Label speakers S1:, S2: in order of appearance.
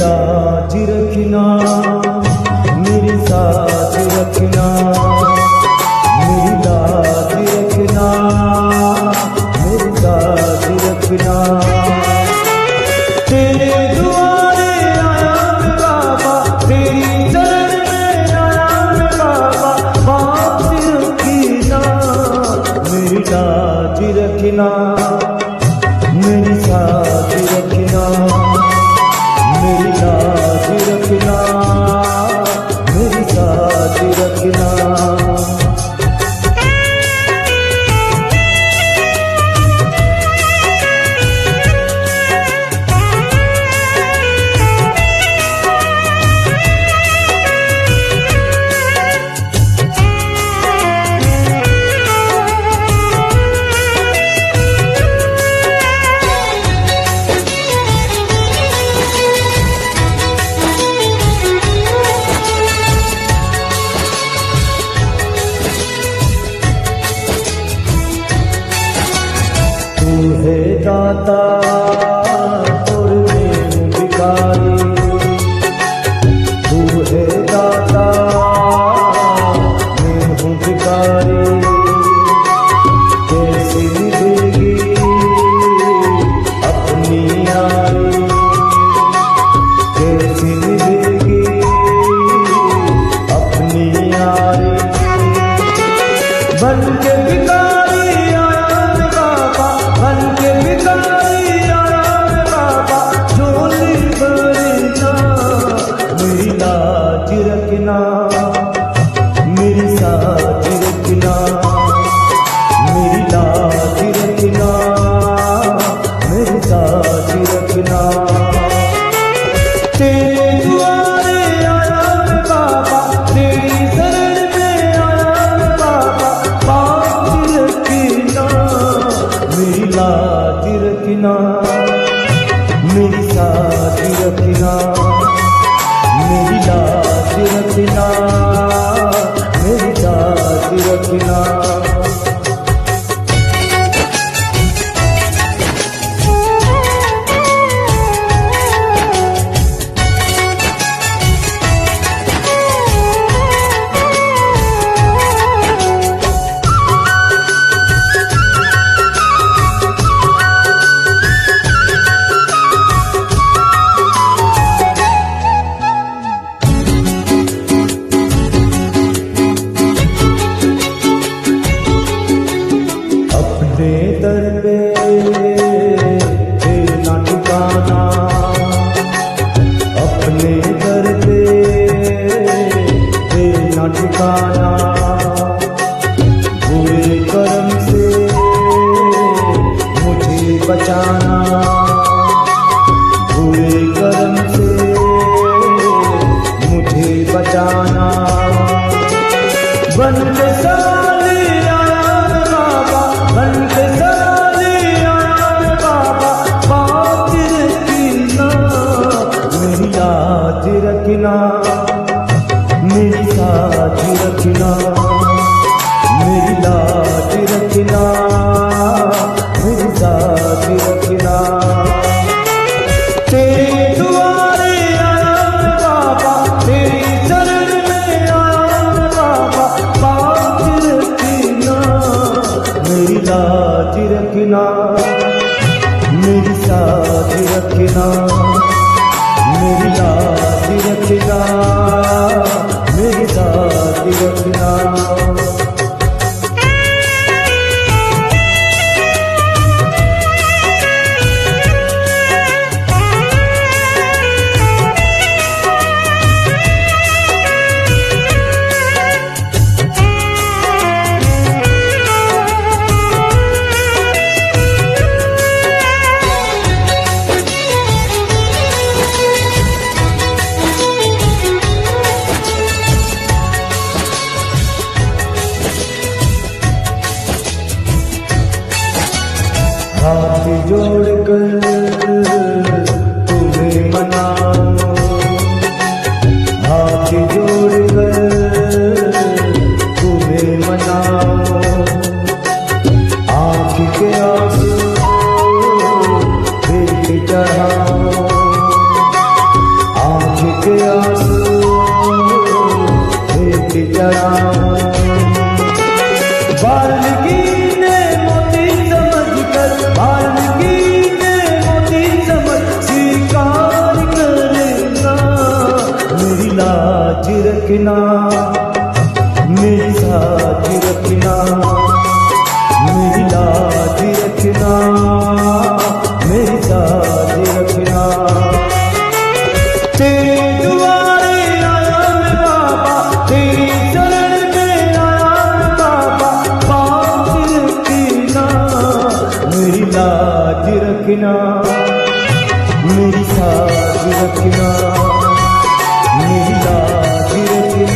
S1: लाज रखना, मेरी साथ रखना, मेरी लाज रखना, मेरी साथ रखना। तेरे दुआरे आया मैं बाबा, तेरी शरण में आया मैं बाबा, बात रखना, मेरी लाज रखना, मेरी साथ रखना, मेरी लाज रखना, मेरी साथ रखना। तू है दाता और मैं हूँ भिखारी, तू है दाता मैं हूँ भिखारी। कैसी निभेगी अपनी यारी, कैसी निभेगी अपनी यारी। बन के भिखारी आया मैं बाबा, बन के भिखारी आया मैं बाबा, झोली भरना, मेरी लाज रखना, मेरी साथ रखना, मेरी लाज रखना, मेरी साथ रखना। तेरे दुआरे आया मैं बाबा, तेरी शरण में आया मैं बाबा, बात रखना, मेरी लाज रखना, मेरी साथ रखना, मेरी लाज रखना, मेरी साथ रखना। अपने दर पे तेरा ठिकाना, अपने दर पे तेरा ठिकाना। बुरे कर्म से मुझे बचाना, बुरे कर्म से मुझे बचाना। बन के साली आया मैं बाबा, बन के साली आया मैं बाबा, बात रखना, मेरी लाज रखना, मेरी साथ रखना, मेरी लाज रखना, मेरी साथ रखना। तेरे दुआरे आया मैं बाबा, तेरी शरण में आया मैं बाबा, बात रखना, मेरी लाज रखना, मेरी साथ रखना, मेरी लाज रखना, मेरी साथ रखना। हाथ जोड़कर तुम्हें मनाऊं, हाथ जोड़कर तुम्हें मनाऊं। आँख के आंसू देख चढ़ाऊं, रखना, मेरी साथ रखना, मेरी लाज रखना, मेरी साथ रखना। तेरे दुआरे आया मैं बाबा, तेरी शरण में आया मैं बाबा, बात रखना, मेरी लाज रखना, मेरी साथ रखना, मेरी लाज रखना।